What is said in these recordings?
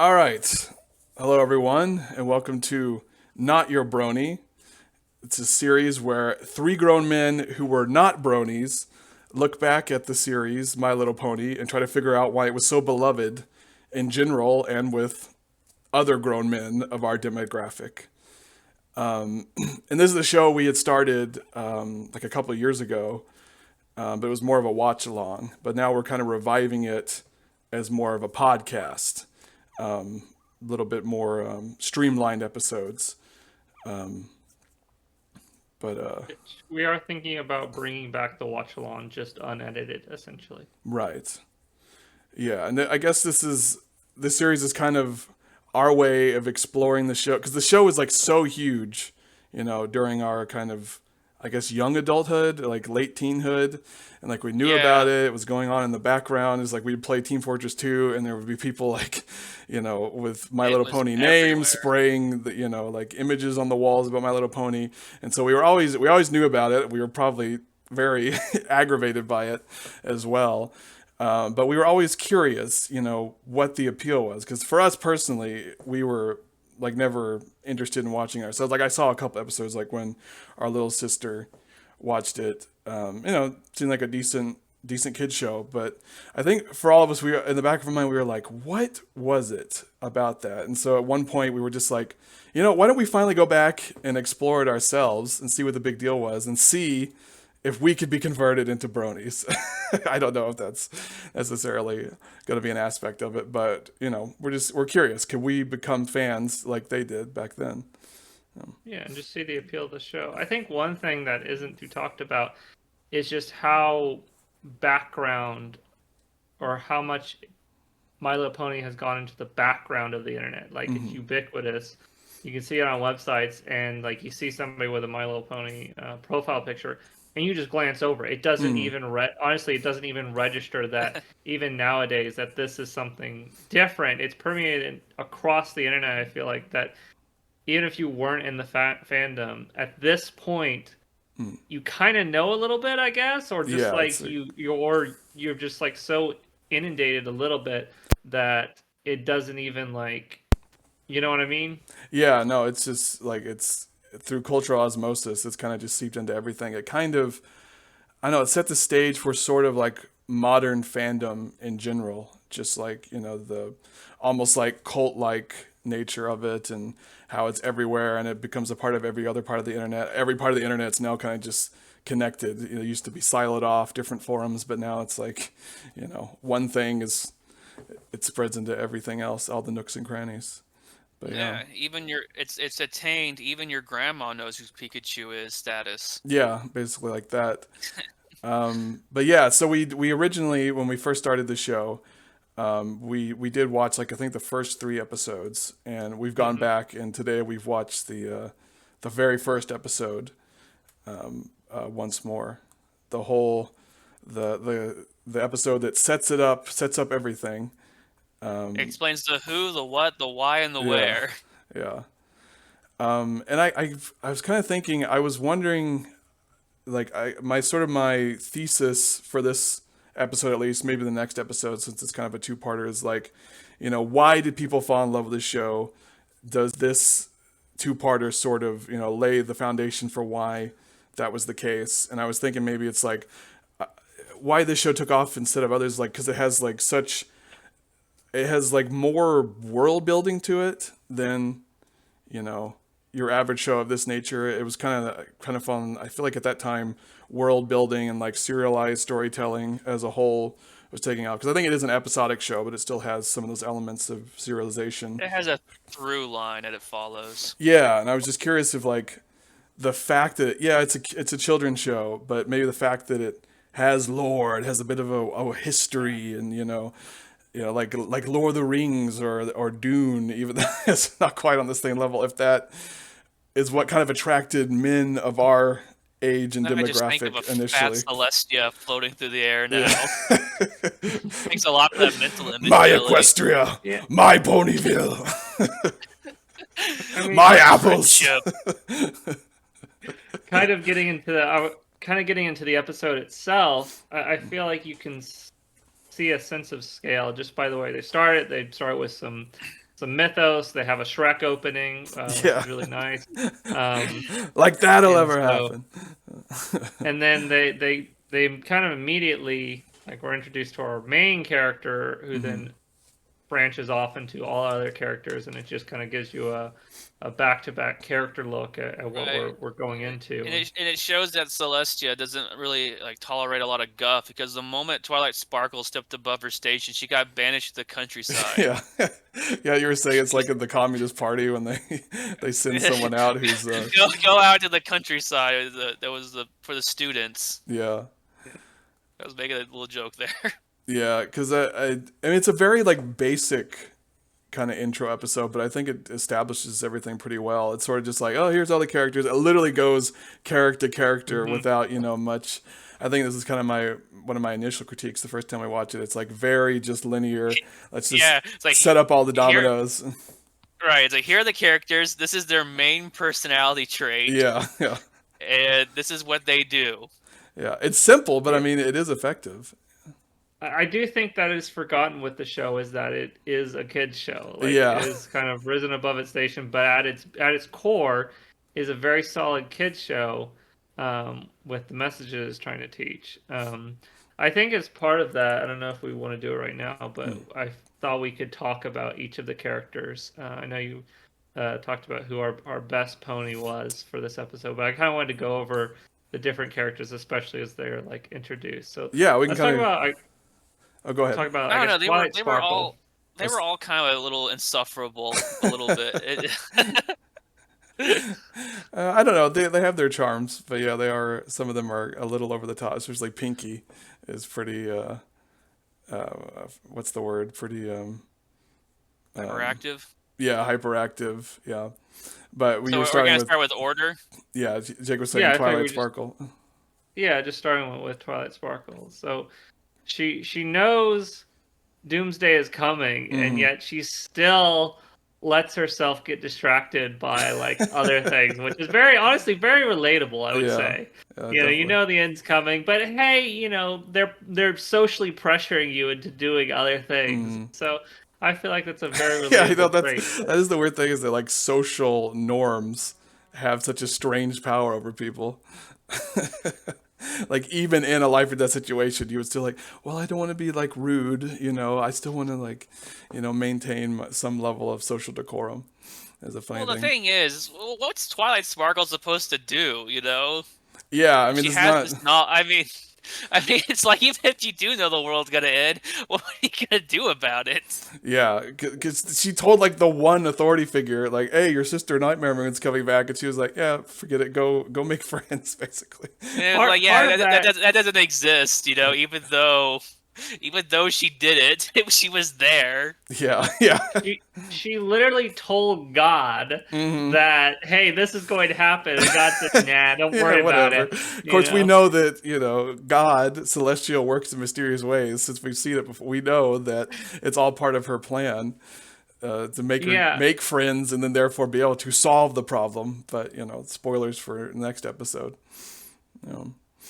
All right. Hello, everyone, and welcome to Not Your Brony. It's a series where three grown men who were not bronies look back at the series My Little Pony and try to figure out why it was so beloved in general and with other grown men of our demographic. And this is a show we had started like a couple of years ago, but it was more of a watch along. But now we're kind of reviving it as more of a podcast, a little bit more streamlined episodes. Um, but We are thinking about bringing back the watch along, just unedited, essentially. right, yeah, and I guess this series is kind of our way of exploring the show because the show is like so huge, during our kind of I guess young adulthood, like late teenhood, and like we knew about Yeah, it. It was going on in the background. It's like we'd play Team Fortress 2, and there would be people like, with My it Little was Pony names everywhere. spraying the, like images on the walls about My Little Pony, and so we always knew about it. We were probably very aggravated by it as well. But we were always curious, what the appeal was. Because for us personally, we were like never interested in watching ourselves. Like I saw a couple episodes, like when our little sister watched it. It seemed like a decent kid show. But I think for all of us, we were, in the back of our mind, we were like, what was it about that? And so at one point, we were just like, why don't we finally go back and explore it ourselves and see what the big deal was and see if we could be converted into bronies. I don't know if that's necessarily going to be an aspect of it, but we're curious. Can we become fans like they did back then? Yeah, and just see the appeal of the show. I think one thing that isn't too talked about is just how background or how much My Little Pony has gone into the background of the internet. Like it's Hmm. ubiquitous. You can see it on websites, and like you see somebody with a My Little Pony profile picture, and you just glance over it. It doesn't Hmm. even honestly, it doesn't even register that even nowadays that this is something different. It's permeated across the internet. I feel like that even if you weren't in the fandom at this point, you kind of know a little bit, I guess, or just Yeah, it's like you're just like so inundated a little bit that it doesn't even like you know what I mean? yeah. No, it's just like it's through cultural osmosis. It's kind of just seeped into everything. It kind of I know it set the stage for sort of like modern fandom in general, just like the almost like cult like nature of it and how it's everywhere and it becomes a part of every other part of the internet. Every part of the internet's now kind of just connected. It used to be siloed off different forums, but now it's like one thing is it spreads into everything else, all the nooks and crannies. But yeah. Yeah, even your it's attained. Even your grandma knows who Pikachu is. Status. Yeah, basically like that. But yeah, so we originally when we first started the show, we did watch like I think the first three episodes, and we've gone Hmm. back and today we've watched the very first episode once more, the whole the episode that sets up everything. Explains the who, the what, the why, and the Yeah, where. yeah. And I was kind of thinking I was wondering like my thesis for this episode, at least maybe the next episode since it's kind of a two-parter, is like why did people fall in love with this show? Does this two-parter sort of lay the foundation for why that was the case? And I was thinking maybe it's like why this show took off instead of others, like because it has like more world building to it than you know your average show of this nature. It was kind of fun. I feel like at that time, world building and like serialized storytelling as a whole was taking off because I think it is an episodic show, but it still has some of those elements of serialization. It has a through line that it follows. Yeah, and I was just curious if like the fact that yeah, it's a children's show, but maybe the fact that it has lore, it has a bit of a history, and like Lord of the Rings or Dune, even though it's not quite on the same level. If that is what kind of attracted men of our age and I just think of a demographic fat initially. Celestia floating through the air Yeah. now. Makes a lot for that mental image, My really. Equestria, Yeah, my Ponyville, I mean, my Our apples. friendship. kind of getting into kind of getting into the episode itself. I feel like you can see a sense of scale just by the way they start it. They start with some mythos. They have a Shrek opening, which Yeah. is really nice. Um, Like that'll and ever so, happen. and then they kind of immediately, like, we're introduced to our main character, who then branches off into all other characters, and it just kind of gives you a back-to-back character look at what Right. we're going into. And it shows that Celestia doesn't really like tolerate a lot of guff, because the moment Twilight Sparkle stepped above her station, she got banished to the countryside. Yeah. Yeah, you were saying it's like in the Communist Party when they send someone out who's Go out to the countryside. That was for the students. yeah. I was making a little joke there. Yeah, because I mean, it's a very like basic kind of intro episode, but I think it establishes everything pretty well. It's sort of just like, oh, here's all the characters. It literally goes character to character without, much. I think this is kind of one of my initial critiques the first time I watched it. It's like very just linear. Let's just it's like, set up all the dominoes. Right, it's like, here are the characters. This is their main personality trait. Yeah, yeah. And this is what they do. Yeah, it's simple, but I mean, it is effective. I do think that is forgotten with the show, is that it is a kids show. Like, Yeah. it is kind of risen above its station, but at its core is a very solid kids show, with the messages it's trying to teach. I think as part of that, I don't know if we want to do it right now, but I thought we could talk about each of the characters. I know you talked about who our best pony was for this episode, but I kind of wanted to go over the different characters, especially as they're like introduced. So Yeah, we can let's talk kind of. about. Oh, go ahead. Talk about, I don't guess, know. Twilight Sparkle. They were all kind of a little insufferable, a little bit. I don't know. They have their charms, but yeah, they are. Some of them are a little over the top. Especially Pinky is pretty. What's the word? Pretty. Hyperactive. Yeah, hyperactive. Yeah, but we So were we're starting gonna with. start with order. Yeah, Jake was saying Yeah, I thought we Twilight were just- Sparkle. Yeah, just starting with Twilight Sparkle. So she knows Doomsday is coming, and yet she still lets herself get distracted by like other things, which is honestly very relatable, I would say. You definitely. know the end's coming, but hey, they're socially pressuring you into doing other things. So I feel like that's a very relatable trait. That is the weird thing, is that like social norms have such a strange power over people. Like even in a life or death situation, you would still like, well, I don't want to be like rude, I still want to like, maintain some level of social decorum. Is a funny Well, thing. the thing is, what's Twilight Sparkle supposed to do? Yeah, I mean, She it's has not. this not. I mean, it's like, even if you do know the world's gonna end, what are you gonna do about it? Yeah, because she told like the one authority figure, like, "Hey, your sister Nightmare Moon's coming back," and she was like, "Yeah, forget it. Go make friends," basically. And it's Part- like, part yeah, of that doesn't exist, even though she did it, she was there. Yeah, yeah. She literally told God that, hey, this is going to happen, and God said, nah, don't worry about it. Of course, we know that God, Celestial, works in mysterious ways. Since we've seen it before, we know that it's all part of her plan to make her make friends, and then therefore be able to solve the problem. But spoilers for next episode.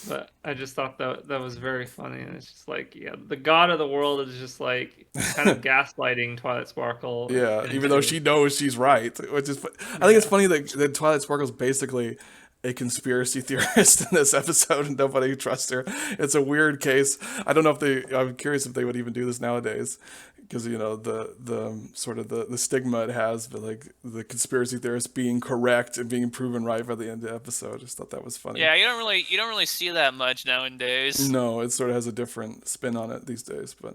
But I just thought that was very funny, and it's just like, yeah, the god of the world is just like kind of gaslighting Twilight Sparkle. Yeah, even though she knows she's right, which is, I think it's funny that Twilight Sparkle's basically a conspiracy theorist in this episode, and nobody trusts her. It's a weird case. I don't know if I'm curious if they would even do this nowadays, because the sort of the stigma it has, but like the conspiracy theorist being correct and being proven right by the end of the episode. I just thought that was funny. Yeah, you don't really see that much nowadays. No, it sort of has a different spin on it these days, but.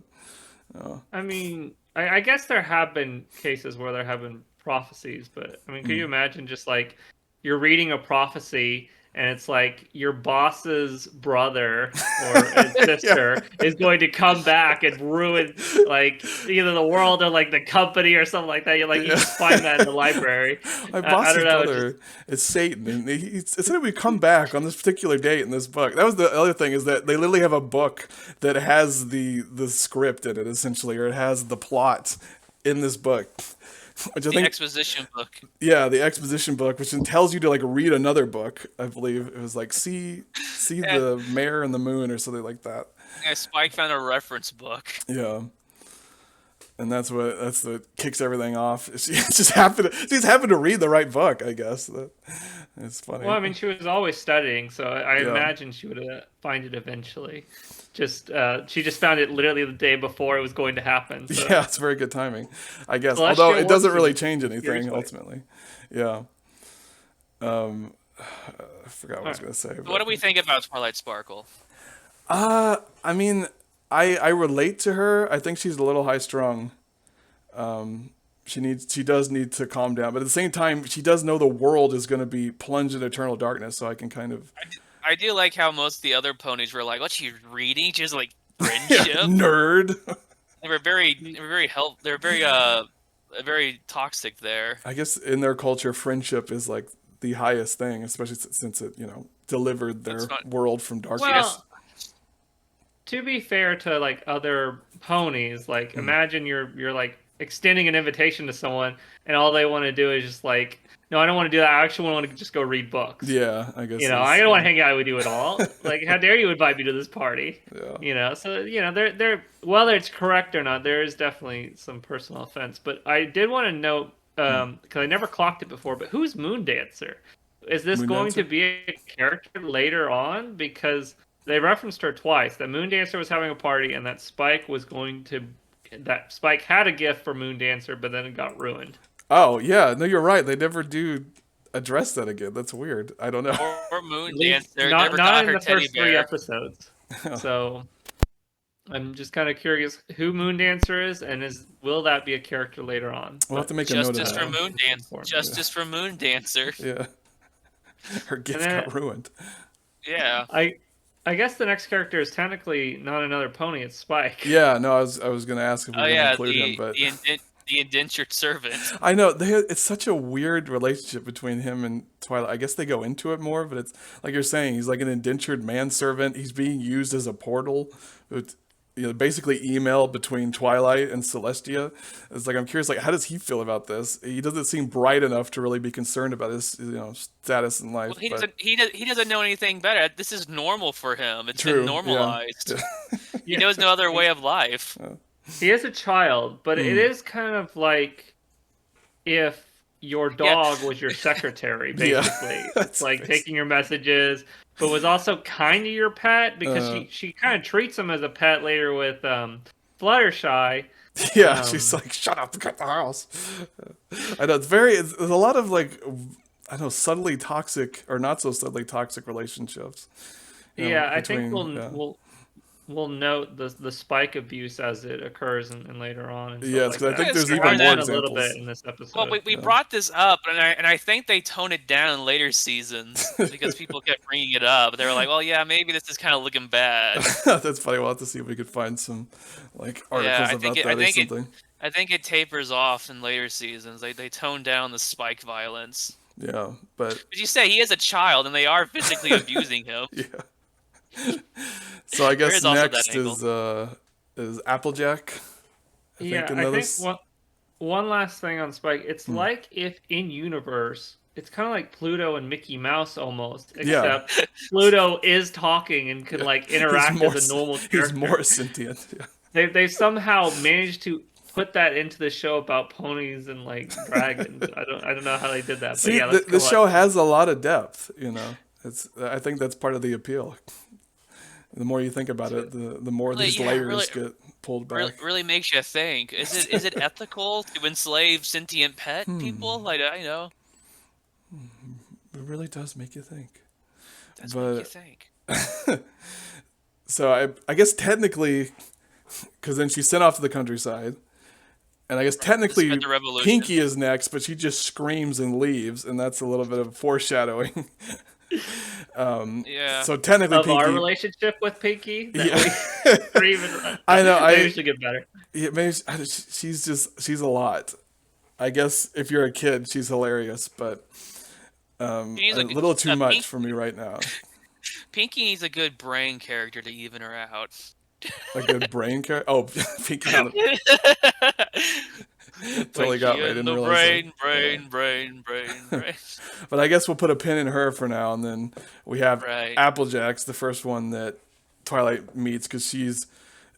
I mean, I guess there have been cases where there have been prophecies, but I mean, could you imagine just like you're reading a prophecy and it's like your boss's brother or sister is going to come back and ruin like either the world or like the company or something like that. You just find that in the library. My boss's know, brother is Satan, and it said we come back on this particular date in this book. That was the other thing, is that they literally have a book that has the script in it, essentially, or it has the plot in this book. Which I think, exposition book. Yeah, the exposition book, which then tells you to like read another book. I believe it was like see the Mare and the Moon or something like that. Yeah, Spike found a reference book. Yeah. and that's what kicks everything off. She's happened to read the right book, I guess. It's funny. Well, I mean, she was always studying, so I Yeah. imagine she would find it eventually. She just found it literally the day before it was going to happen. So. Yeah, it's very good timing, I guess. Celestia Although it doesn't works really in change years anything away. ultimately. Yeah. I forgot what I was going to say. What do we think about Twilight Sparkle? I mean, I relate to her. I think she's a little high strung. She does need to calm down, but at the same time, she does know the world is going to be plunged in eternal darkness. So I can kind of I do like how most of the other ponies were like, "What's she reading?" Just like friendship. nerd. They were very They're very toxic there. I guess in their culture, friendship is like the highest thing, especially since it delivered their That's not- world from darkness. Well, to be fair to like other ponies, like imagine you're like extending an invitation to someone, and all they want to do is just like, no, I don't want to do that. I actually want to just go read books. Yeah, I guess. I don't want to hang out with you at all. Like, how dare you invite me to this party? Yeah. So they're whether it's correct or not, there is definitely some personal offense. But I did want to note because I never clocked it before. But who's Moondancer? Is this Moon going Dancer? to be a character later on? Because they referenced her twice. That Moondancer was having a party, and that Spike had a gift for Moondancer, but then it got ruined. Oh yeah, no, you're right. They never do address that again. That's weird. I don't know. Or Moon At least Dancer not never got in her the teddy first 3 bear. episodes. So I'm just kind of curious who Moondancer is, and will that be a character later on? We'll have to make a note of Justice that. for Moon Dancer. Justice for Moon Dancer. Yeah. Her gift then- got ruined. Yeah. I guess the next character is technically not another pony; it's Spike. Yeah, no, I was gonna ask if we Oh were gonna yeah, include him, but the indentured servant. I know it's such a weird relationship between him and Twilight. I guess they go into it more, but it's like you're saying, he's like an indentured manservant. He's being used as a portal. It's, basically email between Twilight and Celestia. It's like I'm curious, like how does he feel about this? He doesn't seem bright enough to really be concerned about his status in life. Well, he doesn't know anything better. This is normal for him. It's True, been normalized. yeah. He knows no other way of life. He is a child, but it is kind of like if your dog was your secretary, basically. It's like nice. taking your messages, but was also kind of your pet because she kind of treats him as a pet later with Fluttershy. Yeah, she's like, shut up, get the house. I know there's a lot of like, I know, subtly toxic or not so subtly toxic relationships. Yeah, I think between- we'll note the Spike abuse as it occurs and later on. And stuff Yes, like 'cause I that. think there's It's even more That a examples. little bit in this episode. Well, we brought this up, and I think they toned it down in later seasons because people kept bringing it up. They were like, "Well, yeah, maybe this is kind of looking bad." That's funny. We'll have to see if we could find some like articles about that or something. I think it tapers off in later seasons. They tone down the Spike violence. Yeah, but But you say he is a child, and they are physically abusing him. yeah. So I guess is also that next is Applejack. I think one last thing on Spike. It's like if in universe, it's kind of like Pluto and Mickey Mouse almost, except Pluto is talking and can like interact as a normal character. He's more sentient. Yeah. They somehow managed to put that into the show about ponies and like dragons. I don't know how they did that. See, but yeah, the show has a lot of depth. I think that's part of the appeal. The more you think about it, the more these layers get pulled back. Really makes you think. Is it ethical to enslave sentient pet people? Like I know. It really does make you think. That's what you think. So I guess technically, because then she's sent off to the countryside, and I guess technically Spread the revolution. Pinky is next, but she just screams and leaves, and that's a little bit of foreshadowing. Yeah. So technically, of Pinky, our relationship with Pinky. I know. Maybe we should get better. Yeah, maybe she's a lot. I guess if you're a kid, she's hilarious, but a little too much for me right now. Pinky needs a good brain character to even her out. A good brain character. Oh, Pinky. Totally got me. I didn't realize that. Brain. But I guess we'll put a pin in her for now, and then we have Right. Applejack's the first one that Twilight meets because she's,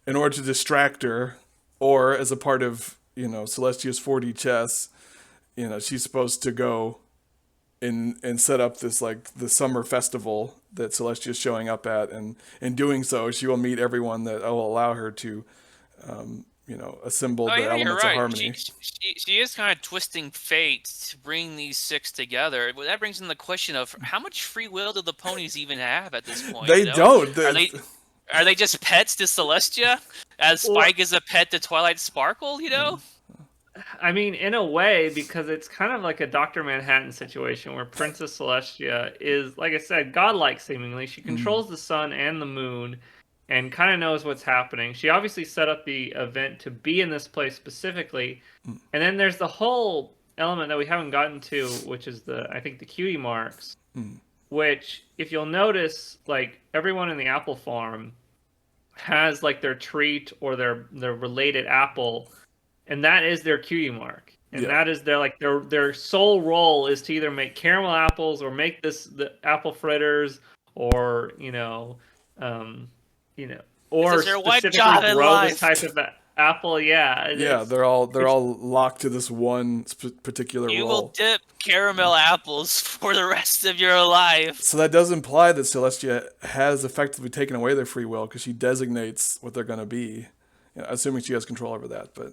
in order to distract her, or as a part of, Celestia's 4D chess, she's supposed to go and set up this like the summer festival that Celestia is showing up at, and in doing so, she will meet everyone that will allow her to, assemble the You're elements right. of harmony. She is kind of twisting fate to bring these 6 together. Well, that brings in the question of how much free will do the ponies even have at this point? They don't. Are they just pets to Celestia, as Spike is a pet to Twilight Sparkle? I mean, in a way, because it's kind of like a Dr. Manhattan situation where Princess Celestia is, like I said, godlike seemingly. She controls the sun and the moon and kind of knows what's happening. She obviously set up the event to be in this place specifically. And then there's the whole element that we haven't gotten to, which is I think the cutie marks, which, if you'll notice, like everyone in the apple farm has like their treat or their related apple, and that is their cutie mark. And that is their sole role is to either make caramel apples or make the apple fritters, or or specifically grow this type of apple. Yeah, they're all locked to this one particular role. You will dip caramel apples for the rest of your life. So that does imply that Celestia has effectively taken away their free will, because she designates what they're going to be, assuming she has control over that. But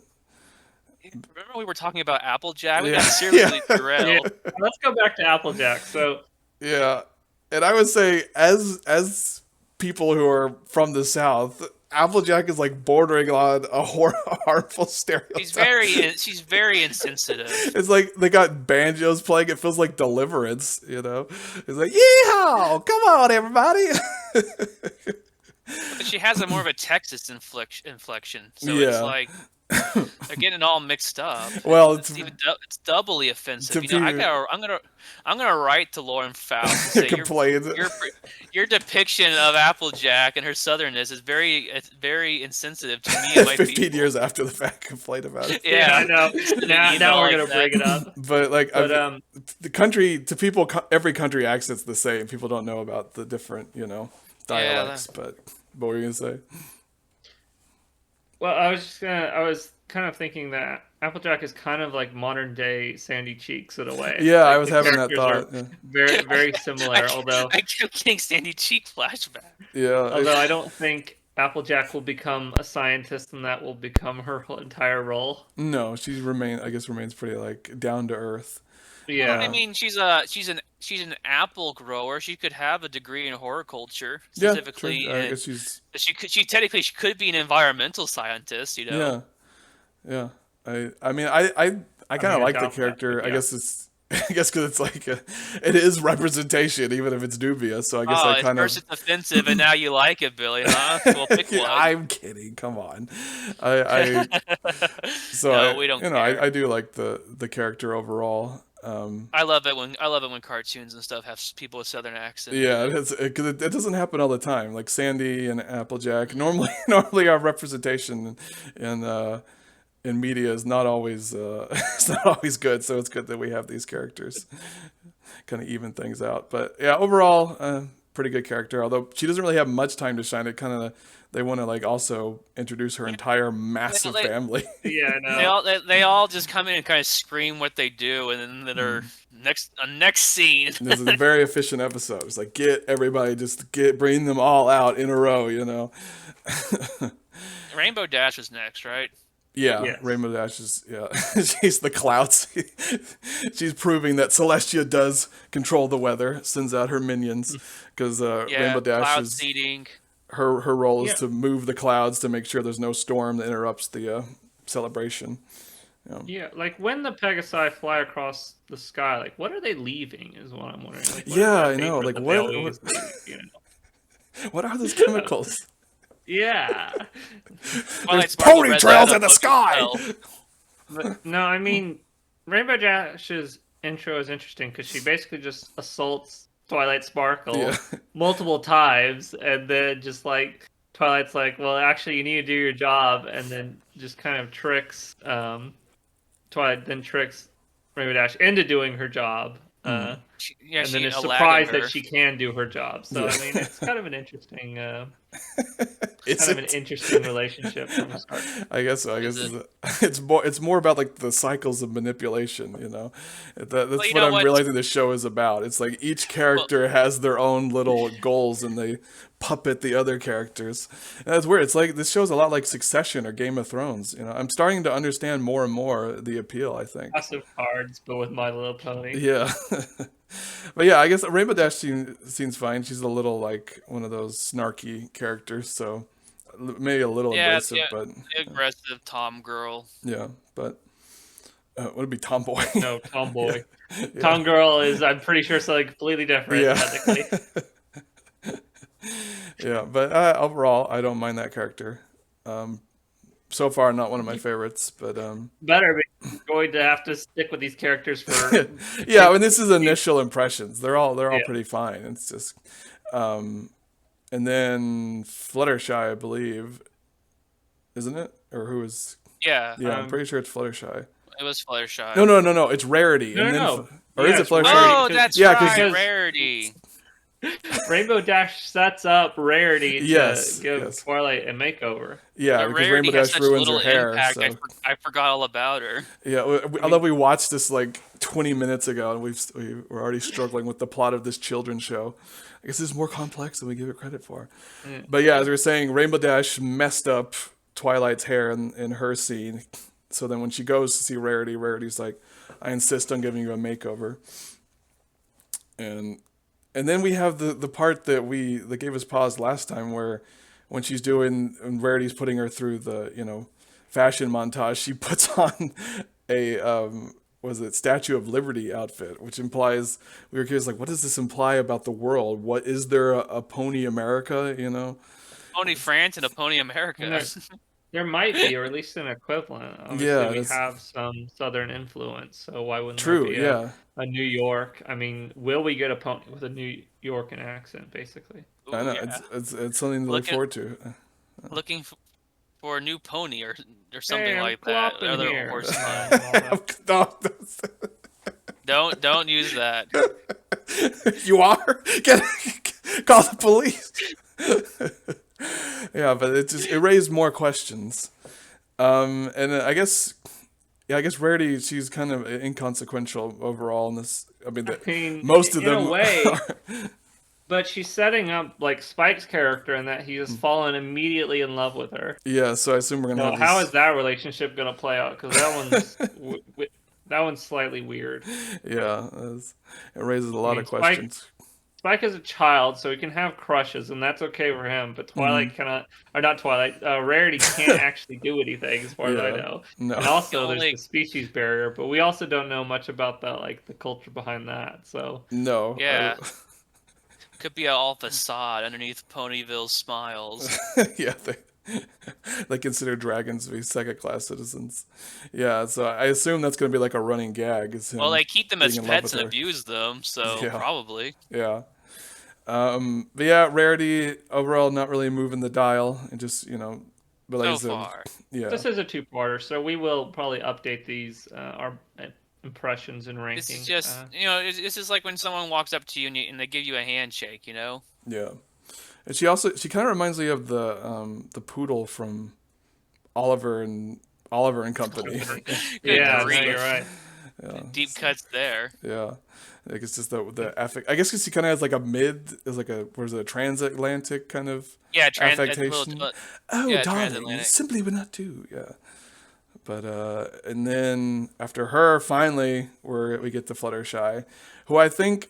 remember we were talking about Applejack? We got seriously derailed. Let's go back to Applejack. So and I would say, as people who are from the South, Applejack is like bordering on a harmful stereotype. She's very insensitive. It's like they got banjos playing. It feels like Deliverance, It's like, yeehaw! Come on, everybody! But she has more of a Texas inflection, so it's like they're getting all mixed up. Well, it's doubly offensive. I'm gonna write to Lauren Faust and say your depiction of Applejack and her southernness is very insensitive to me and my 15 people. years after the fact, complained about it. Yeah, I know. Now we're gonna bring it up. But the country, to people, every country accent's the same. People don't know about the different, dialects. But what were you gonna say? Well, I was kind of thinking that Applejack is kind of like modern day Sandy Cheeks in a way. Yeah, I was having that thought. Very, very similar. Although I kept getting Sandy Cheek flashback. Yeah. Although I don't think Applejack will become a scientist, and that will become her entire role. No, she remains pretty like down to earth. Yeah, I mean, she's an apple grower. She could have a degree in horticulture, specifically. Yeah, I guess she could be an environmental scientist. Yeah. I mean, I kind of like the character. That, yeah. I guess because it's like it is representation, even if it's dubious. So I guess I kind of. First it's offensive, and now you like it, Billy, huh? Well, pick one. I'm kidding. Come on. We don't care. I do like the character overall. I love it when cartoons and stuff have people with southern accents. Yeah, because it doesn't happen all the time. Like Sandy and Applejack. Normally our representation in media is not always it's not always good. So it's good that we have these characters, kind of even things out. But yeah, overall, pretty good character. Although she doesn't really have much time to shine. It kind of they want to like also introduce her entire massive family. Yeah, I know. They all just come in and kind of scream what they do, and then they're next scene. This is a very efficient episode. It's like bring them all out in a row, Rainbow Dash is next, right? Yeah, yes. Rainbow Dash is she's the clouds. She's proving that Celestia does control the weather. Sends out her minions because Rainbow Dash cloud is seeding. Her role is to move the clouds to make sure there's no storm that interrupts the celebration. Yeah, like when the Pegasi fly across the sky, like what are they leaving? Is what I'm wondering. Like, I know. Like what? What are those chemicals? Yeah. There's pony trails in the sky. But, no, I mean, Rainbow Dash's intro is interesting because she basically just assaults Twilight Sparkle multiple times, and then just like Twilight's like, well, actually, you need to do your job, and then just kind of tricks Twilight, then tricks Rainbow Dash into doing her job. And then is surprised that she can do her job. So I mean, it's kind of an interesting. Is kind of an interesting relationship from the start. I guess so. I guess it's more about like the cycles of manipulation, you know. That's Well, you what know I'm what? realizing the show is about. It's like each character has their own little goals and they puppet the other characters. And that's weird. It's like this show's a lot like Succession or Game of Thrones, you know. I'm starting to understand more and more the appeal, I think. House of Cards, but with My Little Pony. Yeah. But yeah, I guess Rainbow Dash seems fine. She's a little like one of those snarky characters, so maybe a little abrasive, but the aggressive Tom girl. yeah, but would it be Tomboy? No, Tomboy. Yeah. Tom Girl is, I'm pretty sure, something completely different, technically. Yeah, but overall, I don't mind that character. So far, not one of my favorites, but better be going to have to stick with these characters for. Yeah, I mean, this is initial impressions. They're all pretty fine. It's just, and then Fluttershy, I believe, isn't it? Or who is? Yeah. Yeah, I'm pretty sure it's Fluttershy. It was Fluttershy. No. It's Rarity. No. Or is it Fluttershy? Oh, that's yeah, right. Rarity. Rainbow Dash sets up Rarity to give yes. Twilight a makeover. Yeah, because Rainbow Dash ruins her hair. Impact, So. I forgot all about her. Yeah, although we watched this like 20 minutes ago, and we're already struggling with the plot of this children's show. I guess it's more complex than we give it credit for. But yeah, as we were saying, Rainbow Dash messed up Twilight's hair in her scene. So then when she goes to see Rarity, Rarity's like, I insist on giving you a makeover. And then we have the part that gave us pause last time, where when she's doing, and Rarity's putting her through the, fashion montage, she puts on a, Statue of Liberty outfit, which implies, we were curious, like, what does this imply about the world? What, is there a Pony America, Pony France and a Pony America. There might be, or at least an equivalent. Obviously, we have some Southern influence, so why wouldn't there be a New York? I mean, will we get a pony with a New York accent, basically? Ooh, I know, yeah. It's something to look forward to. Looking for a new pony or something like that. Other horse. Don't use that. You are? Call the police. Yeah, but it raised more questions, and I guess Rarity, she's kind of inconsequential overall in this. I mean, most of them in a way, but she's setting up like Spike's character in that he has fallen immediately in love with her. Yeah, so I assume we're gonna. How is that relationship gonna play out? Because that one's slightly weird. Yeah, it raises a lot of questions. Spike is a child, so he can have crushes, and that's okay for him. But Twilight cannot, or not Twilight, Rarity can't actually do anything, as far as I know. No. And also, there's the species barrier, but we also don't know much about the culture behind that. So no, yeah, could be all facade underneath Ponyville's smiles. Yeah, they consider dragons to be second-class citizens. Yeah, so I assume that's going to be like a running gag. Well, they keep them as pets and abuse them, so probably. Yeah. But yeah, Rarity overall not really moving the dial, and just but like so far. Yeah. This is a two-parter, so we will probably update these our impressions and rankings. It's just it's just like when someone walks up to you and they give you a handshake, Yeah. And she kind of reminds me of the poodle from Oliver and Company. Yeah, you're right. Yeah. Deep cuts there. Yeah. Like it's just the affect. I guess because she kind of has like a transatlantic kind of affectation. Darling, you simply would not do. Yeah. But and then after her, finally, we get to Fluttershy, who I think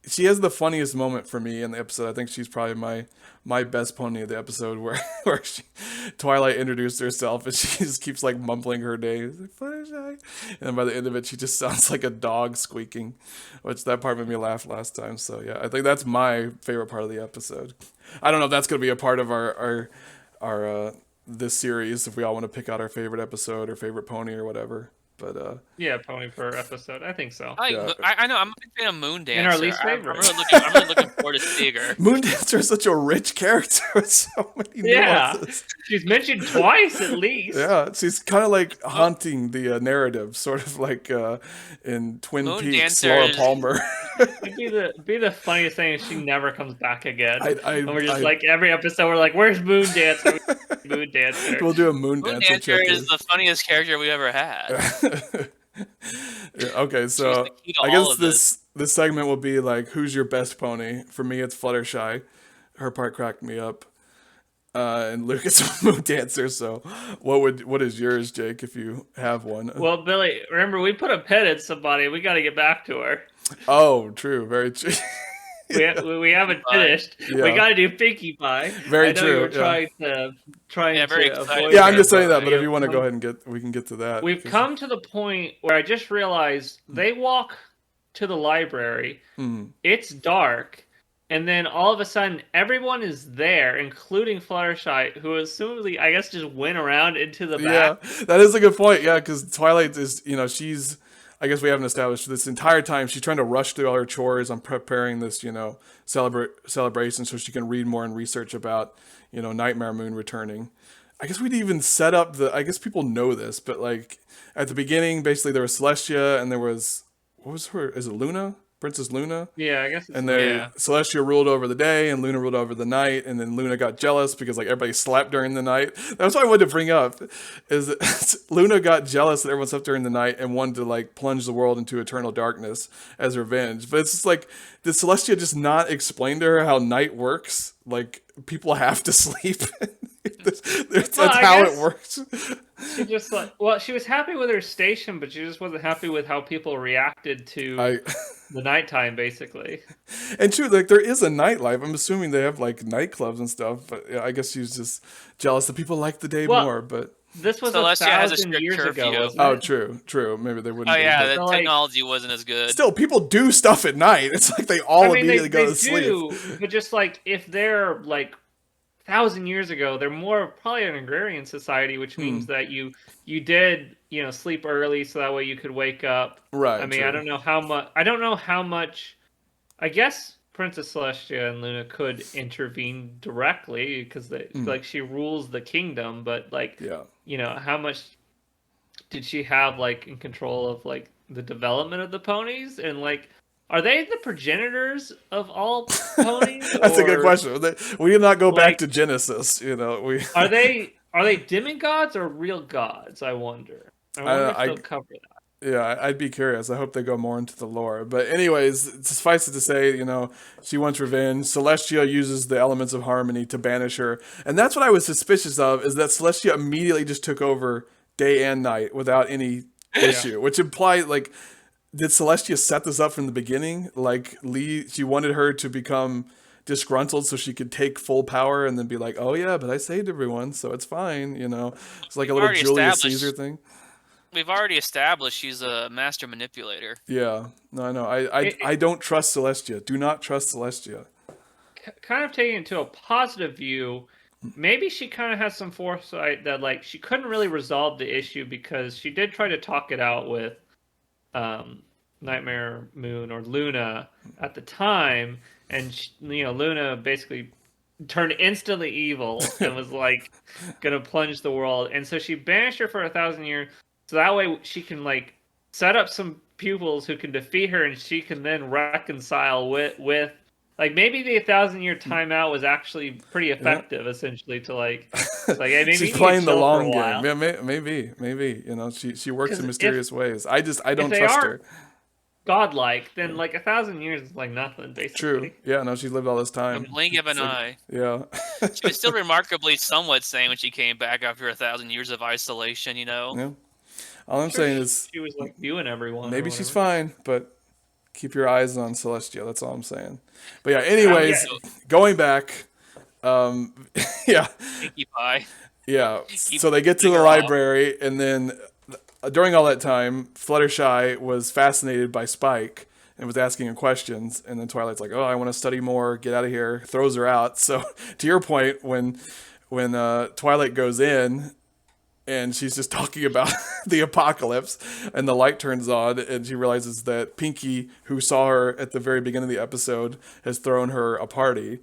she has the funniest moment for me in the episode. I think she's probably my best pony of the episode, where Twilight introduced herself and she just keeps like mumbling her name, like, Fluttershy, and then by the end of it, she just sounds like a dog squeaking, which that part made me laugh last time. So yeah, I think that's my favorite part of the episode. I don't know if that's going to be a part of our this series, if we all want to pick out our favorite episode or favorite pony or whatever. But yeah, pony per episode. I think so. I know. I'm a big fan of Moon Dancer. And our least favorite. I'm really looking forward to seeing her. Moon Dancer is such a rich character with so many nuances. She's mentioned twice at least. Yeah, she's kind of like haunting the narrative, sort of like in Twin Peaks, Laura Palmer. It'd be the funniest thing if she never comes back again. And we're just I like every episode we're like, where's Moon Dancer? Moon Dancer. We'll do a Moon Moon Dancer Dancer is checklist. the funniest character we ever had. Okay, so I guess this segment will be like, who's your best pony? For me, it's Fluttershy. Her part cracked me up. And Luke is a Moon Dancer. So, what is yours, Jake? If you have one. Well, Billy, remember we put a pin in somebody. We got to get back to her. Oh, true. Very true. We haven't finished. Yeah. We got to do Pinkie Pie. Very I know true. You were trying to avoid. Yeah, I'm just saying that. But if you want to go ahead and we can get to that. We've come to the point where I just realized they walk to the library. It's dark. And then all of a sudden, everyone is there, including Fluttershy, who assumably, I guess, just went around into the back. Yeah, that is a good point. Yeah, because Twilight is, she's, I guess we haven't established this entire time, she's trying to rush through all her chores on preparing this, celebration so she can read more and research about, Nightmare Moon returning. I guess we'd even set up I guess people know this, but like at the beginning, basically there was Celestia and there was, is it Luna? Princess Luna. Yeah, I guess. Celestia ruled over the day, and Luna ruled over the night, and then Luna got jealous because like everybody slept during the night. That's what I wanted to bring up, is that Luna got jealous that everyone slept during the night and wanted to like plunge the world into eternal darkness as revenge. But it's just like, did Celestia just not explain to her how night works? Like people have to sleep. That's how it works. She just she was happy with her station, but she just wasn't happy with how people reacted to the nighttime, basically. And true, like there is a nightlife. I'm assuming they have like nightclubs and stuff, but yeah, I guess she's just jealous that people like the day more. But this was Celestia 1,000 years ago. Oh, true. Maybe they wouldn't. Oh yeah, the technology wasn't as good. Still, people do stuff at night. It's like they all immediately go to sleep. But just like if they're like 1,000 years ago, they're more probably an agrarian society, which means that you did sleep early so that way you could wake up. Right. I mean, I don't know how much. I guess Princess Celestia and Luna could intervene directly because like she rules the kingdom, but like how much did she have like in control of like the development of the ponies and like. Are they the progenitors of all ponies? That's a good question. We did not go back to Genesis. Are they demigods or real gods? I wonder if they'll cover that. Yeah, I'd be curious. I hope they go more into the lore. But anyways, suffice it to say, she wants revenge. Celestia uses the elements of harmony to banish her. And that's what I was suspicious of, is that Celestia immediately just took over day and night without any issue, which implied like... Did Celestia set this up from the beginning? Like she wanted her to become disgruntled so she could take full power and then be like, "Oh yeah, but I saved everyone, so it's fine." It's like a little Julius Caesar thing. We've already established she's a master manipulator. Yeah, no, I know. I don't trust Celestia. Do not trust Celestia. Kind of taking it to a positive view. Maybe she kind of has some foresight that like she couldn't really resolve the issue because she did try to talk it out with. Nightmare Moon or Luna at the time, and Luna basically turned instantly evil and was like gonna plunge the world, and so she banished her for 1,000 years, so that way she can like set up some pupils who can defeat her, and she can then reconcile with like maybe the 1,000-year timeout was actually pretty effective, essentially to like hey, maybe she's playing the long game. Yeah, maybe she works in mysterious ways. I don't trust her. Godlike, then like 1,000 years is like nothing, basically. True. Yeah, no, she lived all this time. A blink of an eye. Yeah. She was still remarkably somewhat sane when she came back after 1,000 years of isolation. Yeah. All I'm saying is she was like viewing everyone. Maybe she's fine, but keep your eyes on Celestia. That's all I'm saying. But yeah, anyways, going back, yeah. Pinkie Pie. Yeah. So they get to the library, and then during all that time, Fluttershy was fascinated by Spike and was asking her questions. And then Twilight's like, "Oh, I want to study more. Get out of here." Throws her out. So to your point, when Twilight goes in, and she's just talking about the apocalypse, and the light turns on, and she realizes that Pinkie, who saw her at the very beginning of the episode, has thrown her a party.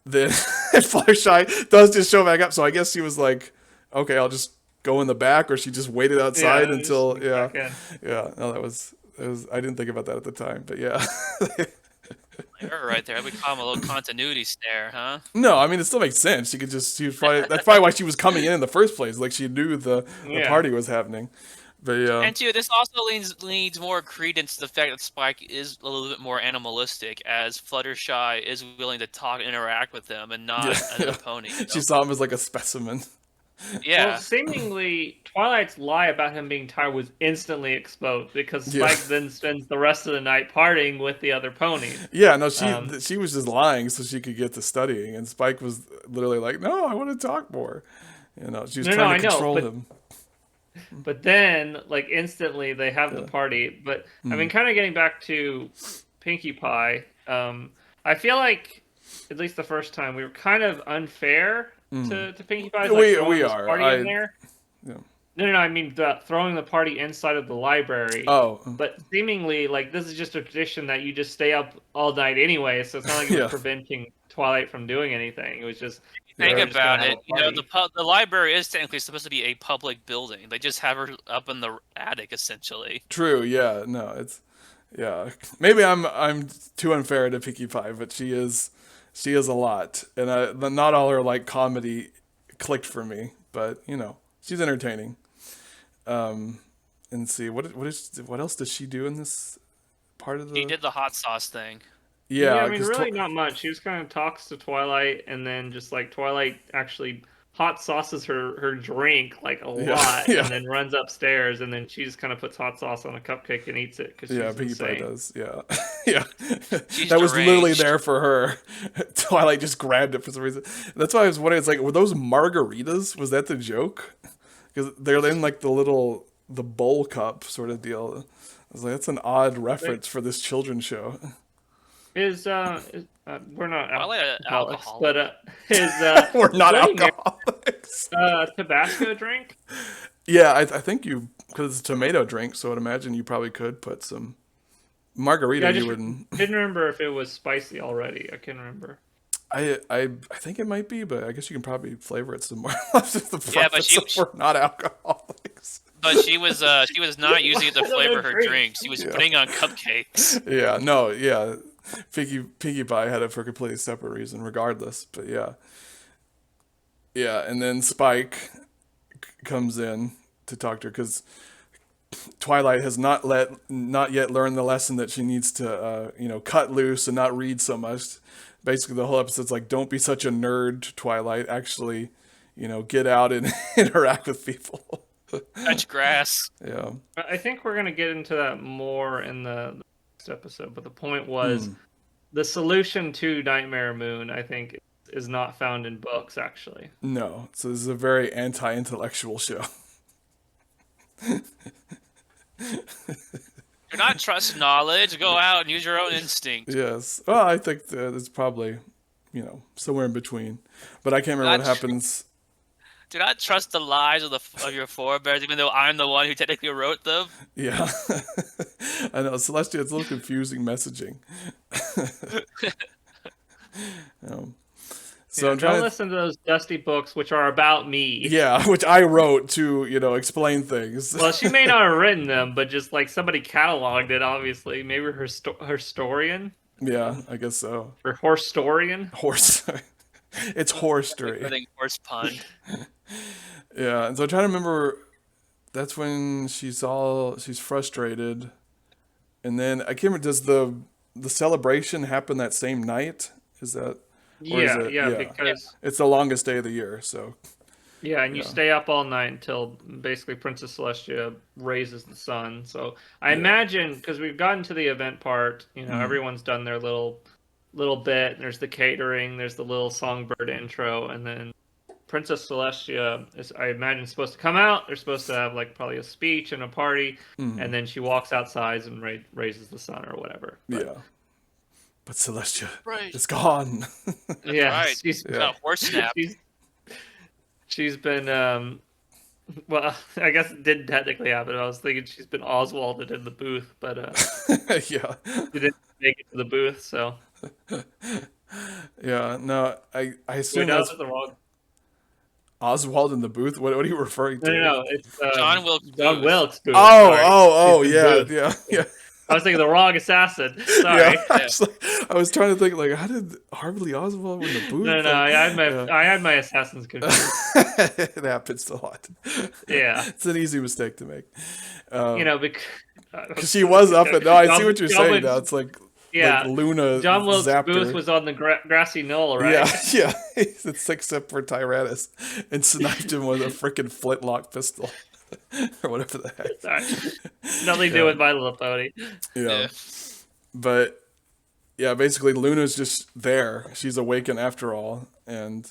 Then Fluttershy does just show back up. So I guess she was like, "Okay, I'll just go in the back," or she just waited outside until no, that I didn't think about that at the time, but yeah. You're right there. We call him a little continuity snare, huh? No, I mean it still makes sense. That's probably why she was coming in the first place. Like she knew the party was happening. But yeah. And too, this also leans more credence to the fact that Spike is a little bit more animalistic, as Fluttershy is willing to talk and interact with them, and not a pony. You know? She saw him as like a specimen. Yeah. Well, seemingly, Twilight's lie about him being tired was instantly exposed because Spike then spends the rest of the night partying with the other ponies. Yeah, no, she was just lying so she could get to studying, and Spike was literally like, "No, I want to talk more." You know, she was trying to control him. But then, like instantly, they have the party. But I mean, kind of getting back to Pinkie Pie, I feel like at least the first time we were kind of unfair to Pinkie Pie. Like, we are. Party in there. Yeah. No, I mean throwing the party inside of the library. Oh. But seemingly, like, this is just a tradition that you just stay up all night anyway, so it's not like it was preventing Twilight from doing anything. It was just... Think about it. You know, the library is technically supposed to be a public building. They just have her up in the attic, essentially. True, yeah. No, it's... Yeah. Maybe I'm too unfair to Pinkie Pie, but she is a lot. And not all her, like, comedy clicked for me, but, you know, she's entertaining. And see, what else does she do in this part of the... She did the hot sauce thing. Yeah, I mean, really not much. She just kind of talks to Twilight, and then just like Twilight actually hot sauces her drink like a lot, and then runs upstairs, and then she just kind of puts hot sauce on a cupcake and eats it. Cause Pinkie Pie does. Yeah, that deranged. Was literally there for her. Twilight just grabbed it for some reason. That's why I was wondering. It's like, were those margaritas? Was that the joke? Because they're in like the bowl cup sort of deal. I was like, that's an odd reference for this children's show. We're not alcoholics, alcoholic. but we're not alcoholics. Tabasco drink? Yeah, I think because it's a tomato drink, so I'd imagine you probably could put some margarita. Yeah, you wouldn't. Didn't remember if it was spicy already. I can't remember. I think it might be, but I guess you can probably flavor it some more. But we're not alcoholics. But she was not using it to flavor her drink. She was putting on cupcakes. Yeah, no, yeah. Pinkie Pie had it for a completely separate reason, regardless. But yeah, and then Spike comes in to talk to her because Twilight has not yet learned the lesson that she needs to cut loose and not read so much. Basically, the whole episode's like, don't be such a nerd, Twilight. Actually, get out and interact with people. Touch grass. Yeah. I think we're gonna get into that more in the next episode, but the point was the solution to Nightmare Moon, I think, is not found in books, actually. No. So this is a very anti-intellectual show. Do not trust knowledge. Go out and use your own instinct. Yes. Well, I think that it's probably, somewhere in between. But I can't remember what happens. Do not trust the lies of your forebears, even though I'm the one who technically wrote them. Yeah. I know. Celestia, it's a little confusing messaging. So I'm trying don't listen to those dusty books which are about me. Yeah, which I wrote to, explain things. Well, she may not have written them, but just like somebody cataloged it, obviously. Maybe her historian? Yeah, I guess so. Or horstorian? It's horstory. Horse pun. Yeah, and so I'm trying to remember, that's when she's frustrated. And then, I can't remember, does the celebration happen that same night? Is that... because... It's the longest day of the year, so... Yeah, and you stay up all night until basically Princess Celestia raises the sun. So I imagine, because we've gotten to the event part, everyone's done their little bit. There's the catering, there's the little songbird intro, and then Princess Celestia is, I imagine, supposed to come out. They're supposed to have like probably a speech and a party, and then she walks outside and raises the sun or whatever. But Celestia is gone. Right. She's got horse snap. She's been, well, I guess it didn't technically happen. I was thinking she's been Oswalded in the booth, but she didn't make it to the booth, so. Yeah, no, I assume that's the wrong. Oswald in the booth. What are you referring to? No, it's John Wilkes. John Wilkes booth. Oh, yeah. I was thinking the wrong assassin. Sorry. Yeah, I was trying to think, like, how did Harley Oswald win the booth? No, I had my assassins confused. It happens a lot. Yeah. It's an easy mistake to make. Because she was up and... No, I see what you're saying now. It's like Luna John Wilkes zapped Booth her. was on the grassy knoll, right? Yeah. It's except for Tyrannus, and sniped him with a freaking flintlock pistol. Or whatever the heck. Sorry. Nothing to do with My Little Pony. Yeah. But, yeah, basically Luna's just there. She's awakened after all, and...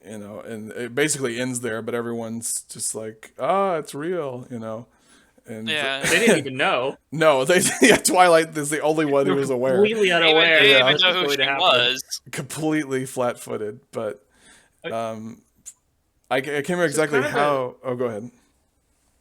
and it basically ends there, but everyone's just like, it's real, And they didn't even know. No, Twilight is the only one who was aware. Completely unaware. They didn't even know who she was. Completely flat-footed, but I can't remember exactly how... Oh, go ahead.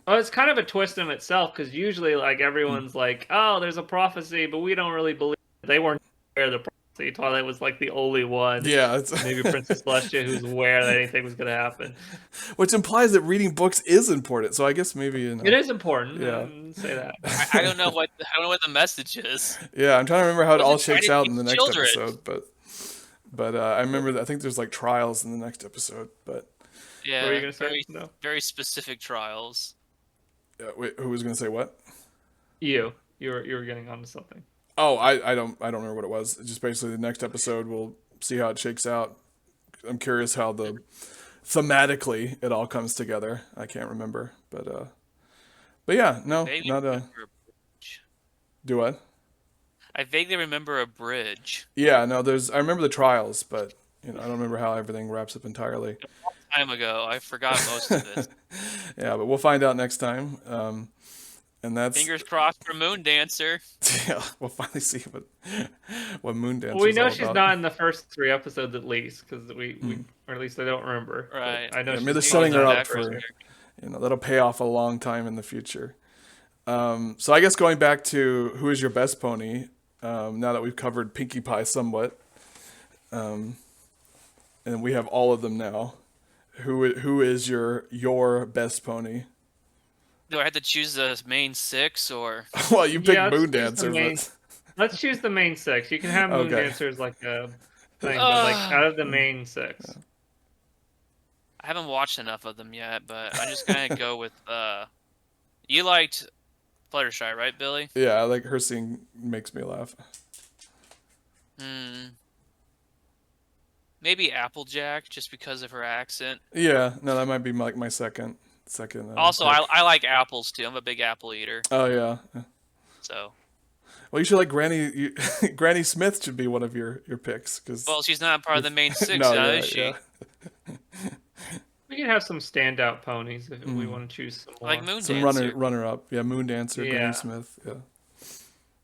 Oh, it's kind of a twist in itself, because usually, like, everyone's like, oh, there's a prophecy, but we don't really believe it. They weren't aware of the prophecy. Twilight was, like, the only one. Yeah. Maybe Princess Celestia who's aware that anything was going to happen. Which implies that reading books is important, so I guess maybe... It is important. Yeah. Say that. I don't know what the message is. Yeah, I'm trying to remember how it all shakes out in the next episode, but I remember that I think there's, like, trials in the next episode, but... Yeah, what were you going to say? Very specific trials. Wait, who was going to say what? You were getting onto something. Oh, I don't remember what it was. It's just basically the next episode we'll see how it shakes out. I'm curious how thematically it all comes together. I can't remember, but yeah, no, not a. Do what? I vaguely remember a bridge. Yeah, no, I remember the trials, but I don't remember how everything wraps up entirely. A long time ago, I forgot most of it. Yeah, but we'll find out next time. And that's... Fingers crossed for Moon Dancer. Yeah, we'll finally see what Moon Dancer. Well, we know she's not in the first 3 episodes at least, because we or at least I don't remember. Right. I know they're setting her up for that'll pay off a long time in the future. So I guess going back to who is your best pony, now that we've covered Pinkie Pie somewhat, and we have all of them now. Who is your best pony? Do I have to choose the main 6 or? Well, you picked Moon Dancer. Let's choose the main 6. You can have Moon Dancers like a thing, but like out of the main 6. I haven't watched enough of them yet, but I'm just gonna go with. You liked Fluttershy, right, Billy? Yeah, I like her singing. Makes me laugh. Maybe Applejack, just because of her accent. Yeah, no, that might be like my second. Also, I like apples too. I'm a big apple eater. Oh yeah. So. Well, you should like Granny. Granny Smith should be one of your picks, because. Well, she's not part of the main 6, is she? Yeah. We can have some standout ponies if we want to choose some more. Like Moon Dancer. Some runner up. Yeah, Moon Dancer, Granny Smith. Yeah.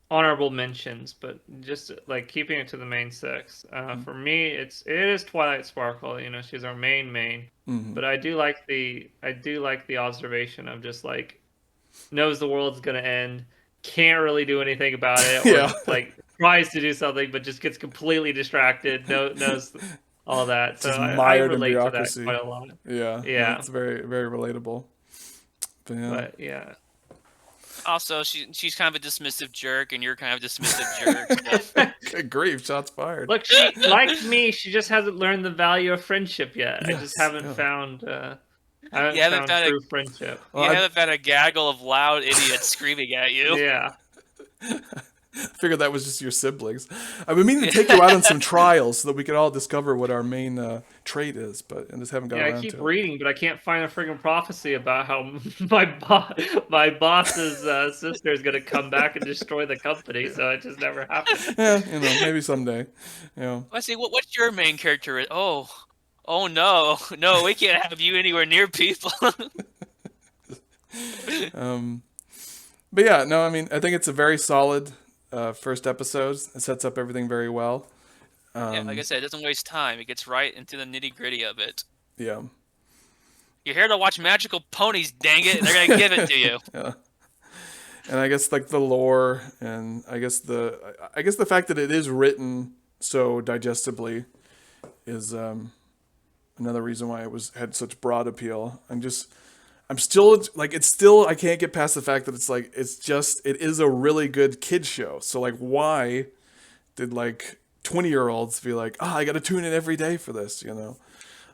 Honorable mentions, but just like keeping it to the main 6. For me, it is Twilight Sparkle. She's our main. But I do like the observation of just like knows the world's gonna end, can't really do anything about it, or like tries to do something but just gets completely distracted. Knows all that. So I relate to that quite a lot. Yeah. It's very very relatable. But yeah. Also, she's kind of a dismissive jerk, and you're kind of a dismissive jerk. Good grief, shots fired. Look, she, like me, she just hasn't learned the value of friendship yet. Yes, I just haven't found found true friendship. Well, you haven't found a gaggle of loud idiots screaming at you. Yeah. I figured that was just your siblings. I've been meaning to take you out on some trials so that we could all discover what our main trait is, but I just haven't got around to it. I keep reading, but I can't find a friggin' prophecy about how my boss's sister is going to come back and destroy the company, so it just never happened. Yeah, maybe someday. Let's see, what's your main character? Oh no, we can't have you anywhere near people. But yeah, no, I mean, I think it's a very solid first episode. It sets up everything very well. Yeah, like I said, it doesn't waste time. It gets right into the nitty-gritty of it. Yeah. You're here to watch magical ponies, dang it, and they're going to give it to you. Yeah. And I guess like the lore, and I guess the fact that it is written so digestibly is another reason why it had such broad appeal. I'm still like, it's still, I can't get past the fact that it's like, it is a really good kid show. So like, why did like 20-year-olds be like, I got to tune in every day for this, you know?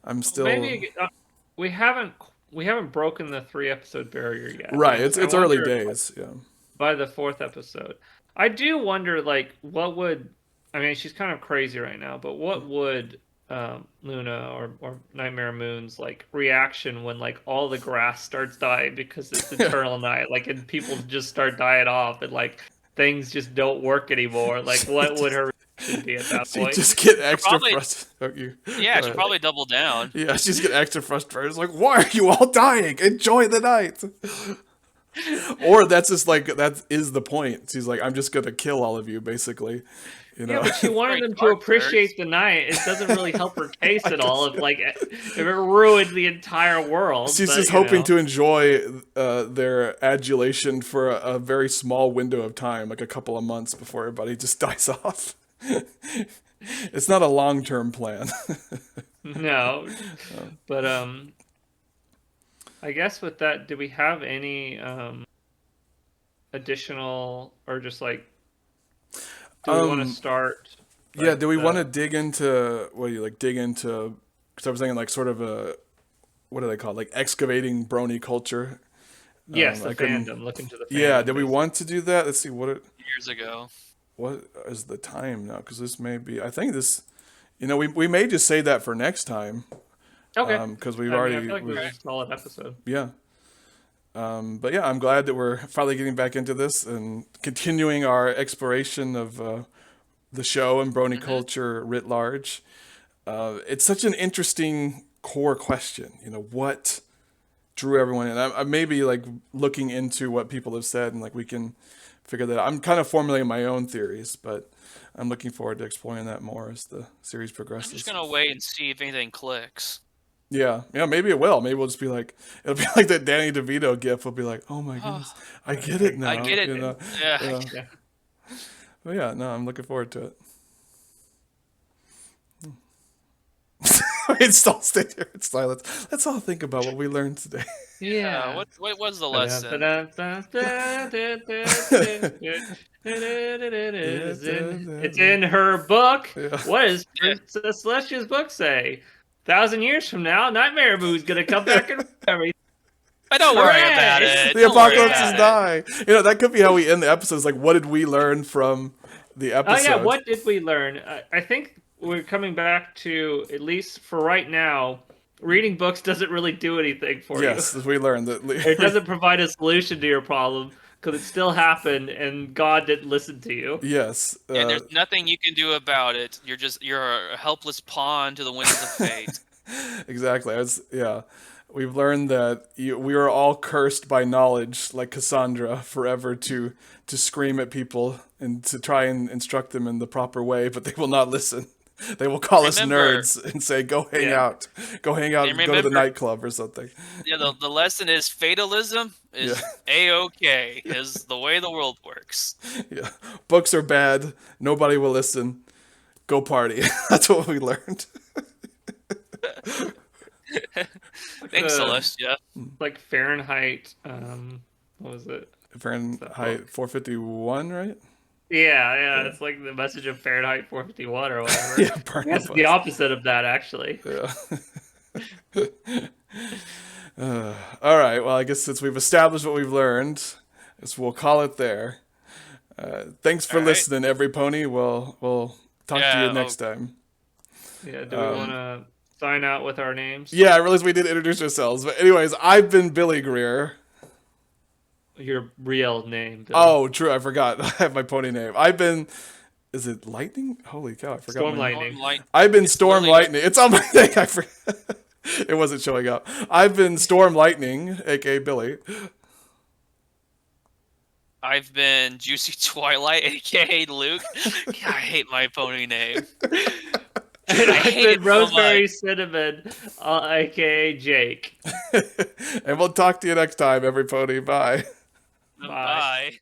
I'm still maybe we haven't broken the 3-episode barrier yet. right. It's early days. Yeah. By the 4th episode, I do wonder, like, what would, I mean, she's kind of crazy right now, but what would Luna or Nightmare Moon's like reaction when like all the grass starts dying because it's eternal night, like, and people just start dying off and like things just don't work anymore? Like, what would her reaction be at that point? Just get extra frustrated. Yeah, she'd probably double down. Yeah, she's get extra frustrated. It's like, why are you all dying? Enjoy the night. Or that's just like, that is the point. She's like, I'm just gonna kill all of you, basically. You know? Yeah, but she wanted them to appreciate the night. It doesn't really help her case at all. If it ruined the entire world. She's just hoping to enjoy their adulation for a very small window of time, like a couple of months before everybody just dies off. It's not a long-term plan. No, but I guess with that, do we have any additional, or just like, do we want to start? Like, yeah, do we want to dig into, because I was thinking like sort of what do they call it? Like excavating brony culture? Yes, the fandom, look into the fandom. Yeah, did we want to do that? Let's see, years ago. What is the time now? Because this may be, I think this, we may just say that for next time. Okay. Because we've I feel like we've a solid episode. Yeah. But yeah, I'm glad that we're finally getting back into this and continuing our exploration of the show and brony culture writ large. It's such an interesting core question. What drew everyone in? I may be like looking into what people have said, and like we can figure that out. I'm kind of formulating my own theories, but I'm looking forward to exploring that more as the series progresses. I'm just gonna wait and see if anything clicks. Yeah, maybe it will. Maybe we'll just be like, it'll be like that Danny DeVito gif. We'll be like, oh my goodness, I get it now. I get it. Yeah. But yeah, no, I'm looking forward to it. It's all stay there in silence. Let's all think about what we learned today. Yeah. What was the lesson? It's in her book. Yeah. What does Princess Celestia's book say? 1,000 years from now, Nightmare Moon's gonna come back and everything. But don't worry about it. The apocalypse is dying. That could be how we end the episodes. Like, what did we learn from the episode? Oh yeah, what did we learn? I think we're coming back to, at least for right now, reading books doesn't really do anything for you. Yes, we learned that. It doesn't provide a solution to your problem, because it still happened and God didn't listen to you. Yes. And there's nothing you can do about it. You're a helpless pawn to the winds of fate. Exactly. We've learned that we are all cursed by knowledge, like Cassandra, forever to scream at people and to try and instruct them in the proper way, but they will not listen. They will call us nerds and say, go hang out, go to the nightclub or something. Yeah, the lesson is fatalism is A-OK, is the way the world works. Yeah, books are bad. Nobody will listen. Go party. That's what we learned. Thanks, Celestia. Like Fahrenheit, what was it? Fahrenheit 451, right? Yeah, it's like the message of Fahrenheit 451 or whatever. Yeah, that's the opposite of that, actually. Yeah. All right, well, I guess since we've established what we've learned, we'll call it there. Thanks for listening, every pony. We'll talk to you next time. Yeah, do we want to sign out with our names? Yeah, I realized we didn't introduce ourselves. But anyways, I've been Billy Greer. Your real name, Billy. Oh, true. I forgot. I have my pony name. I've been... Is it Lightning? Holy cow, I forgot. Storm Lightning. I've been Storm Lightning. It's on my thing. I forgot. It wasn't showing up. I've been Storm Lightning, a.k.a. Billy. I've been Juicy Twilight, a.k.a. Luke. God, I hate my pony name. And I've been Rosemary Cinnamon, a.k.a. Jake. And we'll talk to you next time, every pony. Bye. Bye.